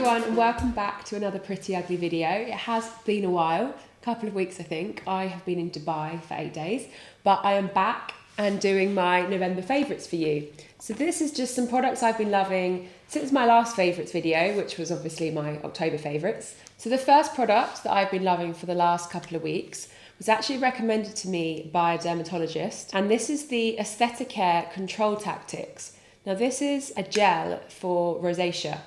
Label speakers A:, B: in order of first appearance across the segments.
A: everyone and welcome back to another Pretty Ugly video. It has been a while, a couple of weeks I think. I have been in Dubai for 8 days, but I am back and doing my November favourites for you. So this is just some products I've been loving since my last favourites video, which was obviously my October favourites. So the first product that I've been loving for the last couple of weeks was actually recommended to me by a dermatologist, and this is the Aesthetic Care Control Tactics. Now this is a gel for rosacea.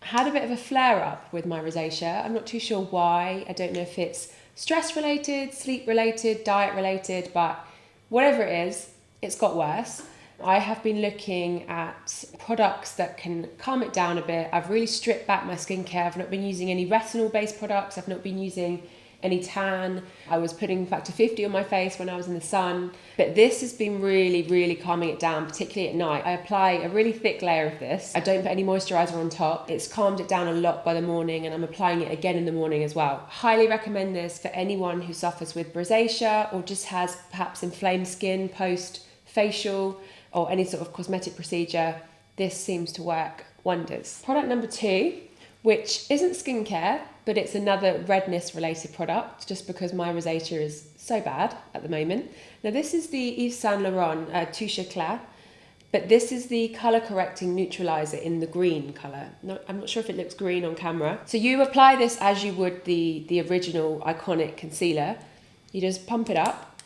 A: I had a bit of a flare up with my rosacea. I'm not too sure why. I don't know if it's stress related, sleep related, diet related, but whatever it is, it's got worse. I have been looking at products that can calm it down a bit. I've really stripped back my skincare. I've not been using any retinol based products. I've not been using any tan. I was putting factor 50 on my face when I was in the sun, but this has been really calming it down, particularly at night. I apply a really thick layer of this. I don't put any moisturizer on top. It's calmed it down a lot by the morning, and I'm applying it again in the morning as well. Highly recommend this for anyone who suffers with rosacea or just has perhaps inflamed skin post facial or any sort of cosmetic procedure. This seems to work wonders. Product number 2, which isn't skincare, but it's another redness related product, just because my rosacea is so bad at the moment. Now this is the Yves Saint Laurent Touche Éclat, but this is the colour correcting neutralizer in the green colour. I'm not sure if it looks green on camera. So you apply this as you would the original iconic concealer. You just pump it up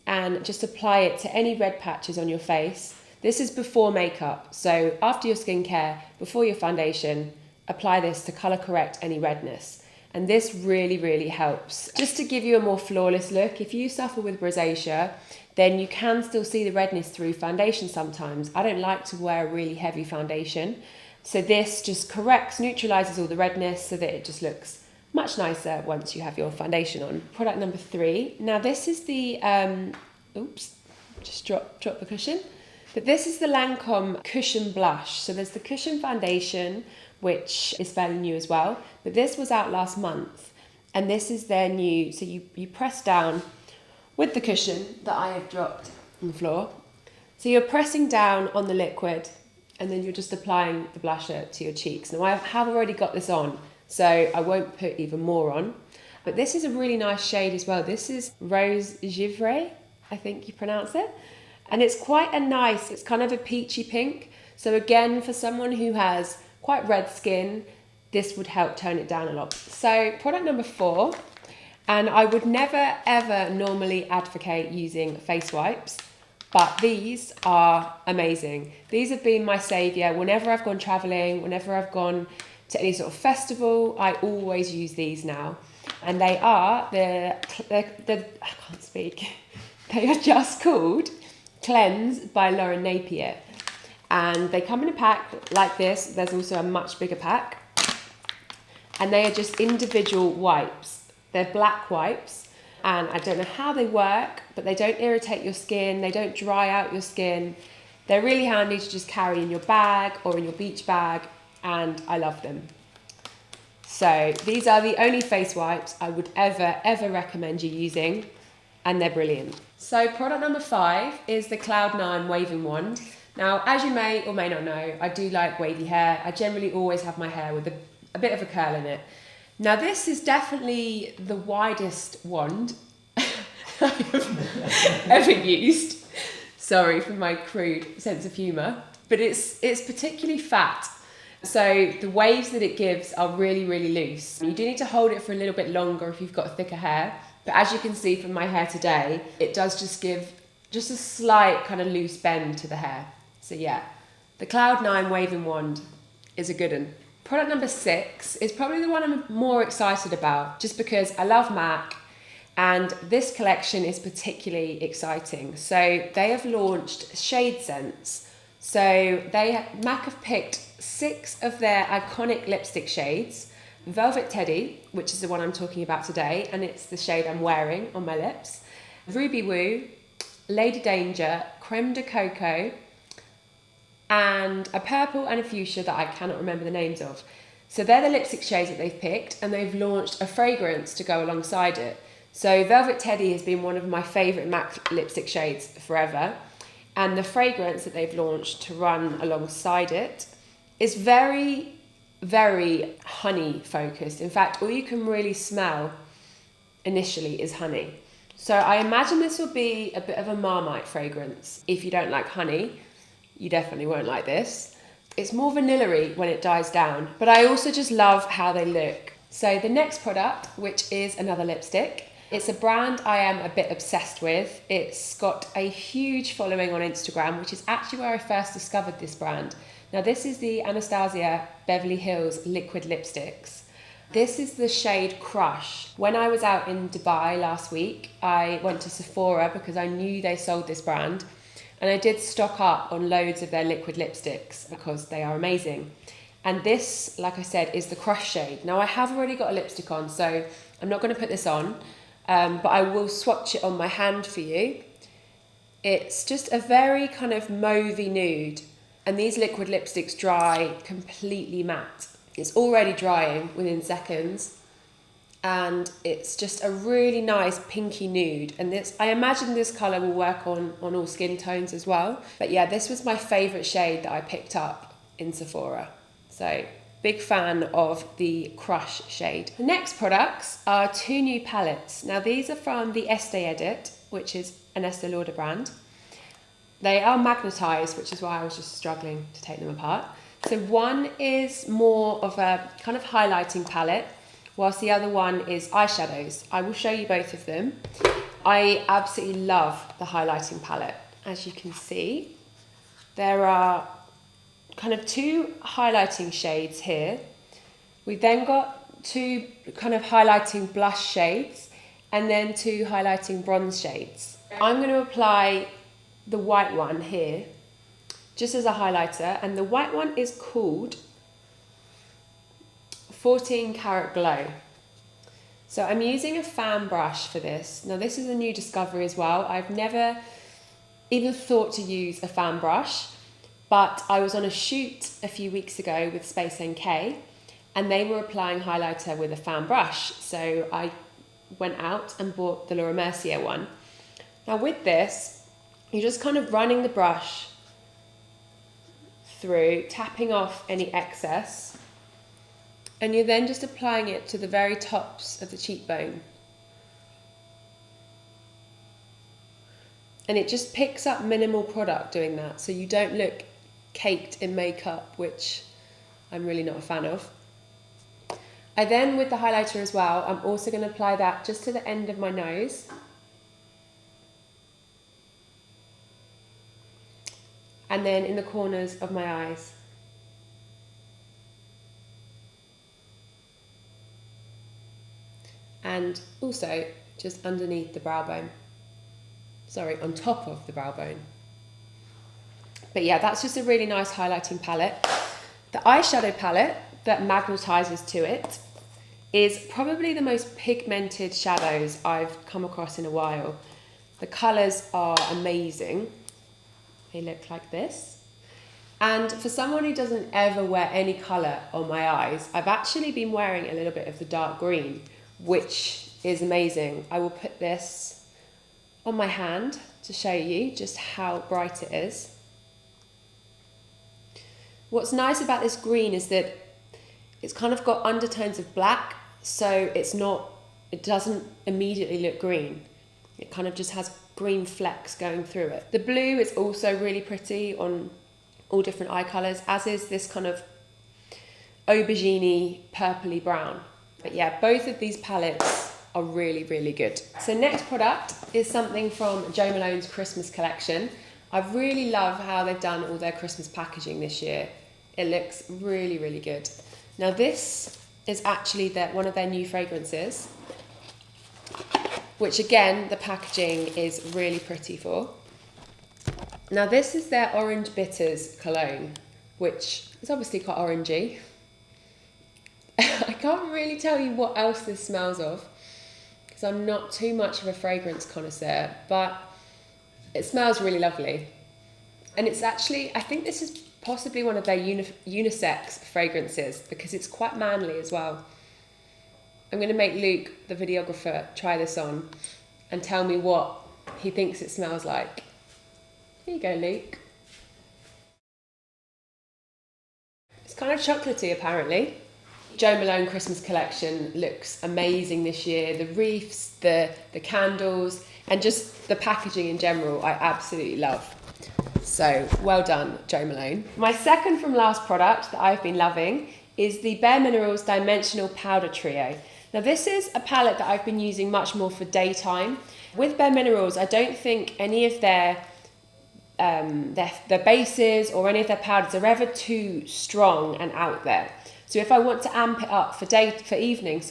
A: and just apply it to any red patches on your face. This is before makeup, so after your skincare, before your foundation, apply this to colour correct any redness. And this really helps. Just to give you a more flawless look, if you suffer with rosacea, then you can still see the redness through foundation sometimes. I don't like to wear a really heavy foundation. So this just corrects, neutralises all the redness so that it just looks much nicer once you have your foundation on. Product number 3. Now this is the, oops, just drop the cushion. But this is the Lancome Cushion Blush. So there's the Cushion Foundation, which is fairly new as well, but this was out last month, and this is their new, so you press down with the cushion that I have dropped on the floor. So you're pressing down on the liquid, and then you're just applying the blusher to your cheeks. Now I have already got this on, so I won't put even more on, but this is a really nice shade as well. This is Rose Givray, I think you pronounce it, and it's quite a nice, it's kind of a peachy pink. So again, for someone who has quite red skin, this would help tone it down a lot. So product number 4, and I would never ever normally advocate using face wipes, but these are amazing. These have been my saviour. Whenever I've gone travelling, whenever I've gone to any sort of festival, I always use these now. And they are I can't speak. They are just called Cleanse by Lauren Napier. And they come in a pack like this. There's also a much bigger pack. And they are just individual wipes. They're black wipes. And I don't know how they work, but they don't irritate your skin. They don't dry out your skin. They're really handy to just carry in your bag or in your beach bag. And I love them. So these are the only face wipes I would ever recommend you using. And they're brilliant. So product number 5 is the Cloud9 Waving Wand. Now, as you may or may not know, I do like wavy hair. I generally always have my hair with a bit of a curl in it. Now, this is definitely the widest wand I've ever used. Sorry for my crude sense of humour. But it's particularly fat. So the waves that it gives are really loose. You do need to hold it for a little bit longer if you've got thicker hair. But as you can see from my hair today, it does just give just a slight kind of loose bend to the hair. So yeah, the Cloud9 Waving Wand is a good one. Product number 6 is probably the one I'm more excited about, just because I love MAC, and this collection is particularly exciting. So they have launched shade scents. So MAC have picked 6 of their iconic lipstick shades. Velvet Teddy, which is the one I'm talking about today, and it's the shade I'm wearing on my lips. Ruby Woo, Lady Danger, Creme de Coco, and a purple and a fuchsia that I cannot remember the names of. So they're the lipstick shades that they've picked, and they've launched a fragrance to go alongside it. So Velvet Teddy has been one of my favourite MAC lipstick shades forever, and the fragrance that they've launched to run alongside it is very very honey focused. In fact, all you can really smell initially is honey. So I imagine this will be a bit of a Marmite fragrance. If you don't like honey, you definitely won't like this. It's more vanilla-y when it dies down, but I also just love how they look. So the next product, which is another lipstick, it's a brand I am a bit obsessed with. It's got a huge following on Instagram, which is actually where I first discovered this brand. Now this is the Anastasia Beverly Hills liquid lipsticks. This is the shade Crush. When I was out in Dubai last week, I went to Sephora because I knew they sold this brand, and I did stock up on loads of their liquid lipsticks because they are amazing. And this, like I said, is the Crush shade. Now I have already got a lipstick on, so I'm not going to put this on, but I will swatch it on my hand for you. It's just a very kind of mauvey nude, and these liquid lipsticks dry completely matte. It's already drying within seconds, and it's just a really nice pinky nude. And this, I imagine this colour will work on all skin tones as well. But yeah, this was my favourite shade that I picked up in Sephora. So big fan of the Crush shade. The next products are 2 new palettes. Now these are from the Estee Edit, which is an Estee Lauder brand. They are magnetised, which is why I was just struggling to take them apart. So one is more of a kind of highlighting palette, whilst the other one is eyeshadows. I will show you both of them. I absolutely love the highlighting palette. As you can see, there are kind of 2 highlighting shades here. We've then got 2 kind of highlighting blush shades, and then 2 highlighting bronze shades. I'm going to apply the white one here, just as a highlighter, and the white one is called 14 Karat Glow. So I'm using a fan brush for this. Now this is a new discovery as well. I've never even thought to use a fan brush, but I was on a shoot a few weeks ago with Space NK, and they were applying highlighter with a fan brush. So I went out and bought the Laura Mercier one. Now with this, you're just kind of running the brush through, tapping off any excess, and you're then just applying it to the very tops of the cheekbone. And it just picks up minimal product doing that, so you don't look caked in makeup, which I'm really not a fan of. I then, with the highlighter as well, I'm also going to apply that just to the end of my nose. And then in the corners of my eyes. And also just underneath the brow bone. Sorry, on top of the brow bone. But yeah, that's just a really nice highlighting palette. The eyeshadow palette that magnetises to it is probably the most pigmented shadows I've come across in a while. The colours are amazing. They look like this. And for someone who doesn't ever wear any colour on my eyes, I've actually been wearing a little bit of the dark green, which is amazing. I will put this on my hand to show you just how bright it is. What's nice about this green is that it's kind of got undertones of black, so it doesn't immediately look green. It kind of just has green flecks going through it. The blue is also really pretty on all different eye colours, as is this kind of aubergine purpley brown. But yeah, both of these palettes are really, really good. So next product is something from Jo Malone's Christmas collection. I really love how they've done all their Christmas packaging this year. It looks really, really good. Now this is actually one of their new fragrances, which again, the packaging is really pretty for. Now this is their Orange Bitters cologne, which is obviously quite orangey. I can't really tell you what else this smells of, because I'm not too much of a fragrance connoisseur, but it smells really lovely. And it's actually, I think this is possibly one of their unisex fragrances, because it's quite manly as well. I'm going to make Luke, the videographer, try this on and tell me what he thinks it smells like. Here you go, Luke. It's kind of chocolatey apparently. Jo Malone Christmas collection looks amazing this year. The wreaths, the candles, and just the packaging in general, I absolutely love. So well done, Jo Malone. My second from last product that I've been loving is the Bare Minerals Dimensional Powder Trio. Now this is a palette that I've been using much more for daytime. With Bare Minerals, I don't think any of their bases or any of their powders are ever too strong and out there. So if I want to amp it up for evening,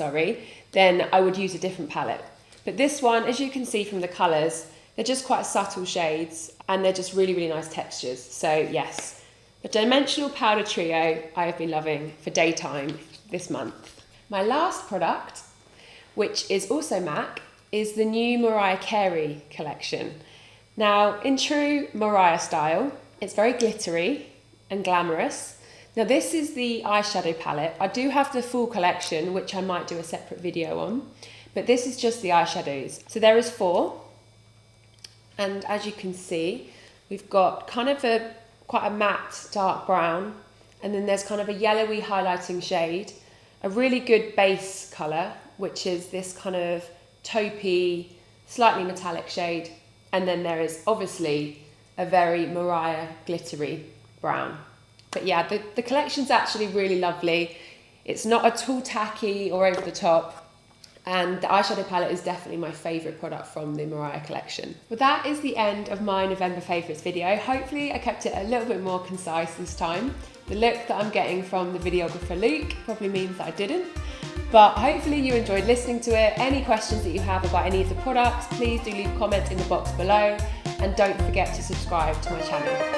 A: then I would use a different palette. But this one, as you can see from the colours, they're just quite subtle shades and they're just really, really nice textures. So yes, the Dimensional Powder Trio I have been loving for daytime this month. My last product, which is also MAC, is the new Mariah Carey collection. Now, in true Mariah style, it's very glittery and glamorous. Now this is the eyeshadow palette. I do have the full collection, which I might do a separate video on, but this is just the eyeshadows. So there is 4, and as you can see, we've got kind of quite a matte dark brown, and then there's kind of a yellowy highlighting shade, a really good base colour, which is this kind of taupey, slightly metallic shade, and then there is obviously a very Mariah glittery brown. But yeah, the collection's actually really lovely. It's not at all tacky or over the top, and the eyeshadow palette is definitely my favourite product from the Mariah collection. Well, that is the end of my November favourites video. Hopefully I kept it a little bit more concise this time. The look that I'm getting from the videographer Luke probably means that I didn't, but hopefully you enjoyed listening to it. Any questions that you have about any of the products, please do leave comments in the box below, and don't forget to subscribe to my channel.